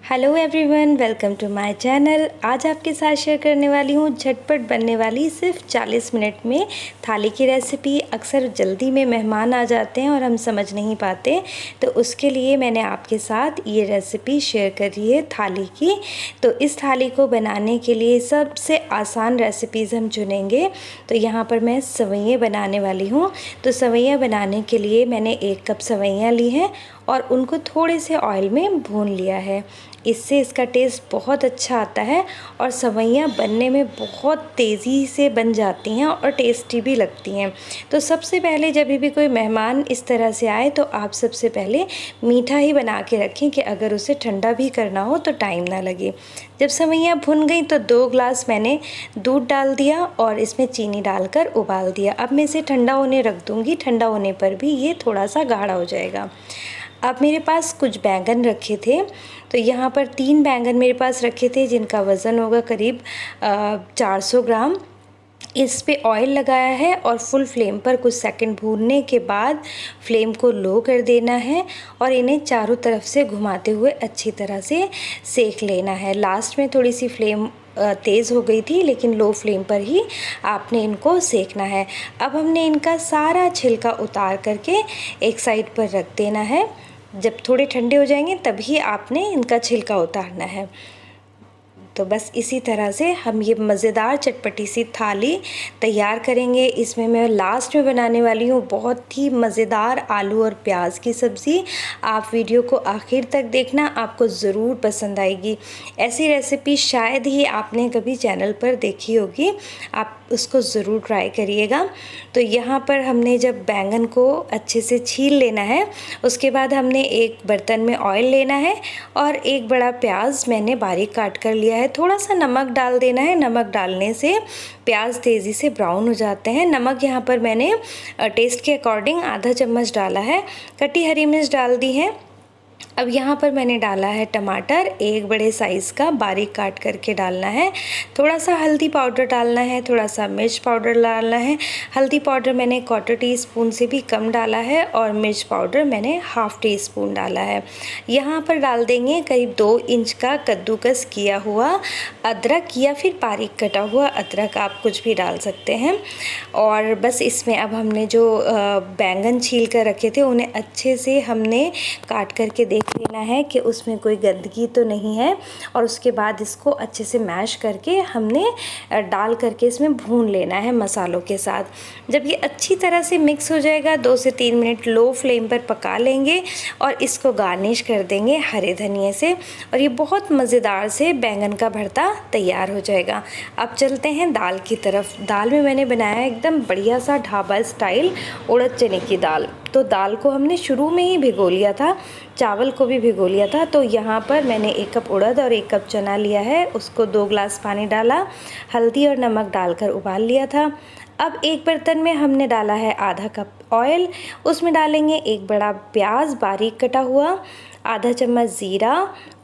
Hello everyone, welcome to my channel. आज आपके साथ शेयर करने वाली हूँ झटपट बनने वाली सिर्फ 40 मिनट में थाली की रेसिपी। अक्सर जल्दी में मेहमान आ जाते हैं और हम समझ नहीं पाते, तो उसके लिए मैंने आपके साथ ये रेसिपी शेयर करी है थाली की। तो इस थाली को बनाने के लिए सबसे आसान रेसिपीज़ हम चुनेंगे। तो यहाँ पर मैं सवैयाँ बनाने वाली हूँ। तो सवैयाँ बनाने के लिए मैंने 1 कप सवैयाँ ली हैं और उनको थोड़े से ऑयल में भून लिया है। इससे इसका टेस्ट बहुत अच्छा आता है और सवैयाँ बनने में बहुत तेज़ी से बन जाती हैं और टेस्टी भी लगती हैं। तो सबसे पहले जब भी कोई मेहमान इस तरह से आए तो आप सबसे पहले मीठा ही बना के रखें कि अगर उसे ठंडा भी करना हो तो टाइम ना लगे। जब सवैयाँ भुन गई तो 2 ग्लास मैंने दूध डाल दिया और इसमें चीनी डालकर उबाल दिया। अब मैं इसे ठंडा होने रख दूँगी। ठंडा होने पर भी ये थोड़ा सा गाढ़ा हो जाएगा। अब मेरे पास कुछ बैंगन रखे थे, तो यहाँ पर 3 बैंगन मेरे पास रखे थे जिनका वज़न होगा करीब 400 ग्राम। इस पे ऑयल लगाया है और फुल फ्लेम पर कुछ सेकंड भूनने के बाद फ्लेम को लो कर देना है और इन्हें चारों तरफ से घुमाते हुए अच्छी तरह से सेक लेना है। लास्ट में थोड़ी सी फ्लेम तेज़ हो गई थी, लेकिन लो फ्लेम पर ही आपने इनको सेकना है। अब हमने इनका सारा छिलका उतार करके एक साइड पर रख देना है। जब थोड़े ठंडे हो जाएंगे तभी आपने इनका छिलका उतारना है। तो बस इसी तरह से हम ये मज़ेदार चटपटी सी थाली तैयार करेंगे। इसमें मैं लास्ट में बनाने वाली हूँ बहुत ही मज़ेदार आलू और प्याज की सब्ज़ी। आप वीडियो को आखिर तक देखना, आपको ज़रूर पसंद आएगी। ऐसी रेसिपी शायद ही आपने कभी चैनल पर देखी होगी, आप उसको ज़रूर ट्राई करिएगा। तो यहाँ पर हमने जब बैंगन को अच्छे से छील लेना है, उसके बाद हमने एक बर्तन में ऑयल लेना है और एक बड़ा प्याज मैंने बारीक काट कर लिया है। थोड़ा सा नमक डाल देना है। नमक डालने से प्याज तेज़ी से ब्राउन हो जाते हैं। नमक यहाँ पर मैंने टेस्ट के अकॉर्डिंग आधा चम्मच डाला है। कटी हरी मिर्च डाल दी है। अब यहाँ पर मैंने डाला है टमाटर, एक बड़े साइज़ का बारीक काट करके डालना है। थोड़ा सा हल्दी पाउडर डालना है, थोड़ा सा मिर्च पाउडर डालना है। हल्दी पाउडर मैंने 1/4 टीस्पून से भी कम डाला है और मिर्च पाउडर मैंने 1/2 टीस्पून डाला है। यहाँ पर डाल देंगे करीब 2 इंच का कद्दूकस किया हुआ अदरक या फिर बारीक कटा हुआ अदरक, आप कुछ भी डाल सकते हैं। और बस इसमें अब हमने जो बैंगन छील कर रखे थे उन्हें अच्छे से हमने काट करके देख लेना है कि उसमें कोई गंदगी तो नहीं है। और उसके बाद इसको अच्छे से मैश करके हमने डाल करके इसमें भून लेना है मसालों के साथ। जब ये अच्छी तरह से मिक्स हो जाएगा 2 से 3 मिनट लो फ्लेम पर पका लेंगे और इसको गार्निश कर देंगे हरे धनिए से और ये बहुत मज़ेदार से बैंगन का भरता तैयार हो जाएगा। अब चलते हैं दाल की तरफ। दाल में मैंने बनाया एकदम बढ़िया सा ढाबा स्टाइल उड़द चने की दाल। तो दाल को हमने शुरू में ही भिगो लिया था, चावल को भी भिगो लिया था। तो यहाँ पर मैंने 1 कप उड़द और 1 कप चना लिया है, उसको 2 ग्लास पानी डाला, हल्दी और नमक डालकर उबाल लिया था। अब एक बर्तन में हमने डाला है आधा कप ऑयल, उसमें डालेंगे एक बड़ा प्याज बारीक कटा हुआ, आधा चम्मच ज़ीरा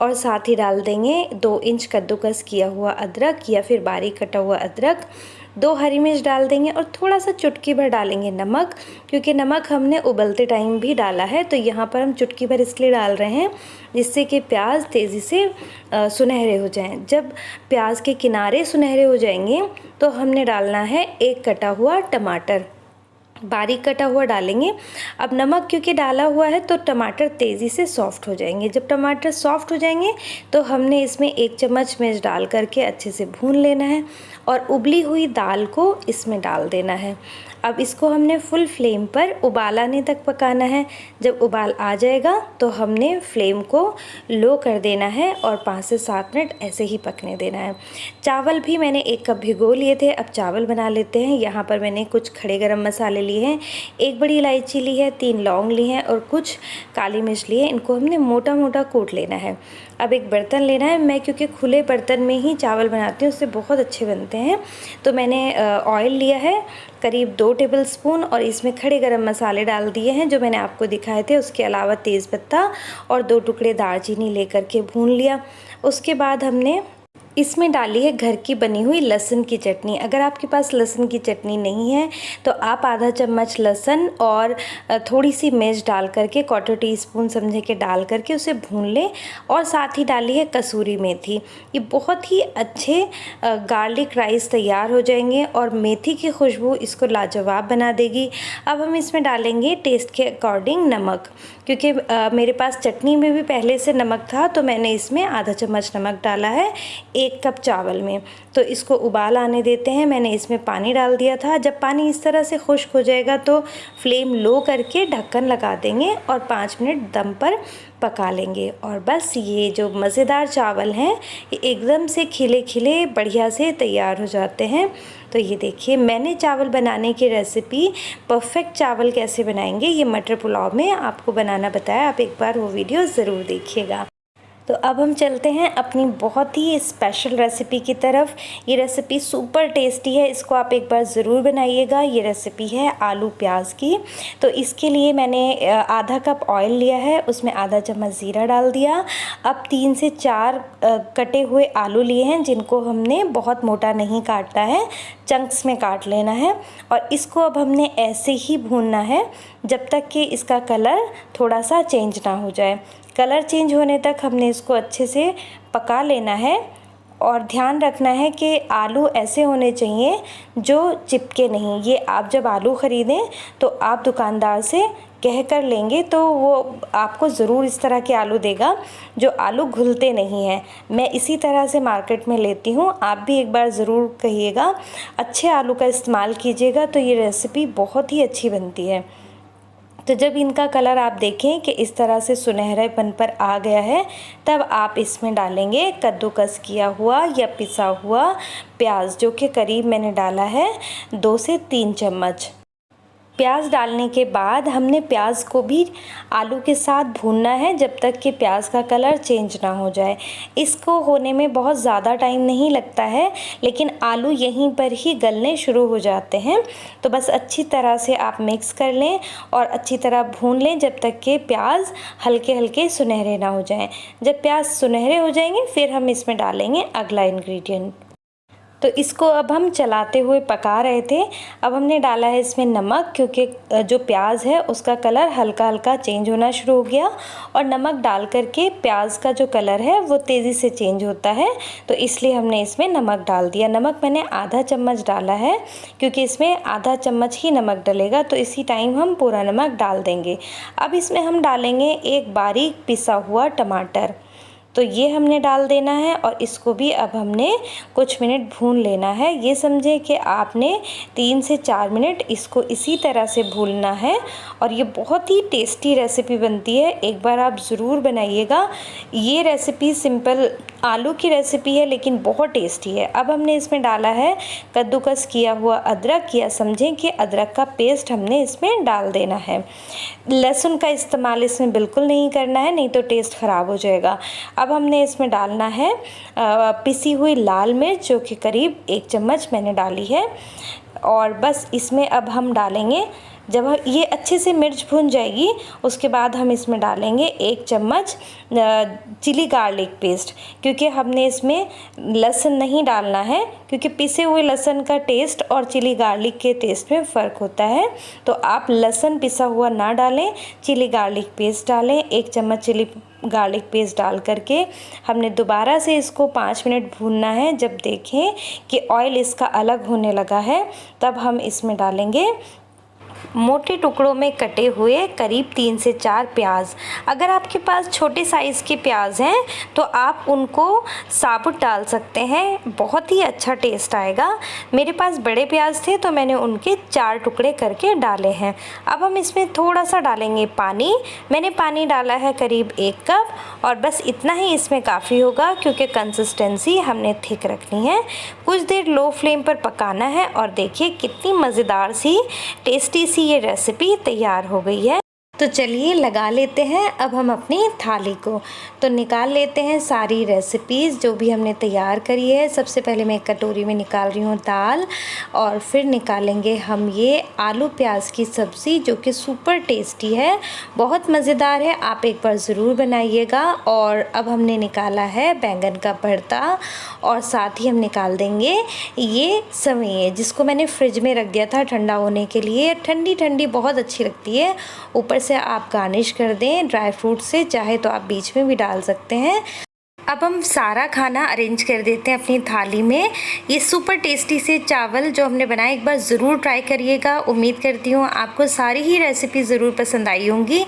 और साथ ही डाल देंगे 2 इंच कद्दूकस किया हुआ अदरक या फिर बारीक कटा हुआ अदरक, 2 हरी मिर्च डाल देंगे और थोड़ा सा चुटकी भर डालेंगे नमक, क्योंकि नमक हमने उबलते टाइम भी डाला है। तो यहाँ पर हम चुटकी भर इसलिए डाल रहे हैं जिससे कि प्याज तेज़ी से सुनहरे हो जाएं। जब प्याज के किनारे सुनहरे हो जाएंगे तो हमने डालना है एक कटा हुआ टमाटर, बारीक कटा हुआ डालेंगे। अब नमक क्योंकि डाला हुआ है तो टमाटर तेज़ी से सॉफ्ट हो जाएंगे। जब टमाटर सॉफ्ट हो जाएंगे तो हमने इसमें 1 चम्मच मिर्च डाल करके अच्छे से भून लेना है और उबली हुई दाल को इसमें डाल देना है। अब इसको हमने फुल फ्लेम पर उबाल आने तक पकाना है। जब उबाल आ जाएगा तो हमने फ्लेम को लो कर देना है और 5 से 7 मिनट ऐसे ही पकने देना है। चावल भी मैंने 1 कप भिगो लिए थे। अब चावल बना लेते हैं। यहाँ पर मैंने कुछ खड़े गरम मसाले लिए हैं, 1 बड़ी इलायची ली है, 3 लौंग ली हैं और कुछ काली मिर्च ली है। इनको हमने मोटा मोटा कूट लेना है। अब एक बर्तन लेना है। मैं क्योंकि खुले बर्तन में ही चावल बनाती हूँ, उससे बहुत अच्छे बनते हैं। तो मैंने ऑयल लिया है करीब 2 टेबलस्पून और इसमें खड़े गरम मसाले डाल दिए हैं जो मैंने आपको दिखाए थे। उसके अलावा तेज़पत्ता और 2 टुकड़े दालचीनी लेकर के भून लिया। उसके बाद हमने इसमें डाली है घर की बनी हुई लहसुन की चटनी। अगर आपके पास लहसुन की चटनी नहीं है तो आप आधा चम्मच लहसुन और थोड़ी सी मिर्च डाल करके, 1/4 टीस्पून समझे के डाल करके उसे भून लें। और साथ ही डाली है कसूरी मेथी। ये बहुत ही अच्छे गार्लिक राइस तैयार हो जाएंगे और मेथी की खुशबू इसको लाजवाब बना देगी। अब हम इसमें डालेंगे टेस्ट के अकॉर्डिंग नमक, क्योंकि मेरे पास चटनी में भी पहले से नमक था तो मैंने इसमें आधा चम्मच नमक डाला है 1 कप चावल में। तो इसको उबाल आने देते हैं। मैंने इसमें पानी डाल दिया था। जब पानी इस तरह से खुश्क हो जाएगा तो फ्लेम लो करके ढक्कन लगा देंगे और 5 मिनट दम पर पका लेंगे। और बस ये जो मज़ेदार चावल हैं ये एकदम से खिले खिले बढ़िया से तैयार हो जाते हैं। तो ये देखिए, मैंने चावल बनाने की रेसिपी परफेक्ट चावल कैसे बनाएंगे ये मटर पुलाव में आपको बनाना बताया। आप एक बार वो वीडियो ज़रूर देखिएगा। तो अब हम चलते हैं अपनी बहुत ही स्पेशल रेसिपी की तरफ। ये रेसिपी सुपर टेस्टी है, इसको आप एक बार ज़रूर बनाइएगा। ये रेसिपी है आलू प्याज की। तो इसके लिए मैंने आधा कप ऑयल लिया है, उसमें आधा चम्मच ज़ीरा डाल दिया। अब 3 से 4 कटे हुए आलू लिए हैं, जिनको हमने बहुत मोटा नहीं काटना है, चंक्स में काट लेना है। और इसको अब हमने ऐसे ही भूनना है जब तक कि इसका कलर थोड़ा सा चेंज ना हो जाए। कलर चेंज होने तक हमने इसको अच्छे से पका लेना है। और ध्यान रखना है कि आलू ऐसे होने चाहिए जो चिपके नहीं। ये आप जब आलू ख़रीदें तो आप दुकानदार से कह कर लेंगे तो वो आपको ज़रूर इस तरह के आलू देगा जो आलू घुलते नहीं हैं। मैं इसी तरह से मार्केट में लेती हूँ, आप भी एक बार ज़रूर कहिएगा। अच्छे आलू का इस्तेमाल कीजिएगा तो ये रेसिपी बहुत ही अच्छी बनती है। तो जब इनका कलर आप देखें कि इस तरह से सुनहरेपन पर आ गया है, तब आप इसमें डालेंगे कद्दूकस किया हुआ या पिसा हुआ प्याज, जो कि करीब मैंने डाला है 2 से 3 चम्मच। प्याज डालने के बाद हमने प्याज को भी आलू के साथ भूनना है जब तक कि प्याज का कलर चेंज ना हो जाए। इसको होने में बहुत ज़्यादा टाइम नहीं लगता है, लेकिन आलू यहीं पर ही गलने शुरू हो जाते हैं। तो बस अच्छी तरह से आप मिक्स कर लें और अच्छी तरह भून लें जब तक कि प्याज हल्के हल्के सुनहरे ना हो जाएं। जब प्याज सुनहरे हो जाएंगे फिर हम इसमें डालेंगे अगला इंग्रेडिएंट। तो इसको अब हम चलाते हुए पका रहे थे। अब हमने डाला है इसमें नमक, क्योंकि जो प्याज है उसका कलर हल्का हल्का चेंज होना शुरू हो गया और नमक डाल करके प्याज का जो कलर है वो तेज़ी से चेंज होता है, तो इसलिए हमने इसमें नमक डाल दिया। नमक मैंने आधा चम्मच डाला है, क्योंकि इसमें आधा चम्मच ही नमक डलेगा, तो इसी टाइम हम पूरा नमक डाल देंगे। अब इसमें हम डालेंगे एक बारीक पिसा हुआ टमाटर, तो ये हमने डाल देना है और इसको भी अब हमने कुछ मिनट भून लेना है। ये समझे कि आपने 3 से 4 मिनट इसको इसी तरह से भूनना है और ये बहुत ही टेस्टी रेसिपी बनती है। एक बार आप ज़रूर बनाइएगा। ये रेसिपी सिंपल आलू की रेसिपी है लेकिन बहुत टेस्टी है। अब हमने इसमें डाला है कद्दूकस किया हुआ अदरक, या समझें कि अदरक का पेस्ट हमने इसमें डाल देना है। लहसुन का इस्तेमाल इसमें बिल्कुल नहीं करना है, नहीं तो टेस्ट ख़राब हो जाएगा। अब हमने इसमें डालना है पिसी हुई लाल मिर्च, जो कि करीब 1 चम्मच मैंने डाली है। और बस इसमें अब हम डालेंगे, जब ये अच्छे से मिर्च भुन जाएगी उसके बाद हम इसमें डालेंगे 1 चम्मच चिली गार्लिक पेस्ट, क्योंकि हमने इसमें लहसुन नहीं डालना है, क्योंकि पिसे हुए लहसुन का टेस्ट और चिली गार्लिक के टेस्ट में फ़र्क होता है। तो आप लहसुन पिसा हुआ ना डालें, चिली गार्लिक पेस्ट डालें। 1 चम्मच चिली गार्लिक पेस्ट डाल करके हमने दोबारा से इसको 5 मिनट भूनना है। जब देखें कि ऑयल इसका अलग होने लगा है तब हम इसमें डालेंगे मोटे टुकड़ों में कटे हुए करीब 3 से 4 प्याज। अगर आपके पास छोटे साइज़ के प्याज हैं तो आप उनको साबुत डाल सकते हैं, बहुत ही अच्छा टेस्ट आएगा। मेरे पास बड़े प्याज थे तो मैंने उनके 4 टुकड़े करके डाले हैं। अब हम इसमें थोड़ा सा डालेंगे पानी। मैंने पानी डाला है करीब 1 कप और बस इतना ही इसमें काफ़ी होगा, क्योंकि कंसिस्टेंसी हमने थिक रखनी है। कुछ देर लो फ्लेम पर पकाना है और देखिए कितनी मज़ेदार सी टेस्टी सी ये रेसिपी तैयार हो गई है। तो चलिए लगा लेते हैं अब हम अपनी थाली को। तो निकाल लेते हैं सारी रेसिपीज़ जो भी हमने तैयार करी है। सबसे पहले मैं एक कटोरी में निकाल रही हूँ दाल, और फिर निकालेंगे हम ये आलू प्याज की सब्ज़ी जो कि सुपर टेस्टी है, बहुत मज़ेदार है। आप एक बार ज़रूर बनाइएगा। और अब हमने निकाला है बैंगन का भरता, और साथ ही हम निकाल देंगे ये सेवइयाँ जिसको मैंने फ्रिज में रख दिया था ठंडा होने के लिए। ठंडी ठंडी बहुत अच्छी लगती है। ऊपर से आप गार्निश कर दें ड्राई फ्रूट से, चाहे तो आप बीच में भी डाल सकते हैं। अब हम सारा खाना अरेंज कर देते हैं अपनी थाली में। ये सुपर टेस्टी से चावल जो हमने बनाए एक बार ज़रूर ट्राई करिएगा। उम्मीद करती हूँ आपको सारी ही रेसिपी ज़रूर पसंद आई होंगी,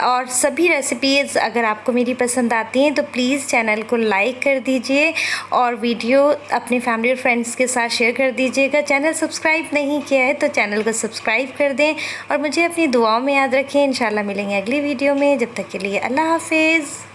और सभी रेसिपीज़ अगर आपको मेरी पसंद आती हैं तो प्लीज़ चैनल को लाइक कर दीजिए और वीडियो अपने फैमिली और फ्रेंड्स के साथ शेयर कर दीजिएगा। चैनल सब्सक्राइब नहीं किया है तो चैनल को सब्सक्राइब कर दें, और मुझे अपनी दुआओं में याद रखें। इंशाल्लाह मिलेंगे अगली वीडियो में। जब तक के लिए अल्लाह हाफिज़।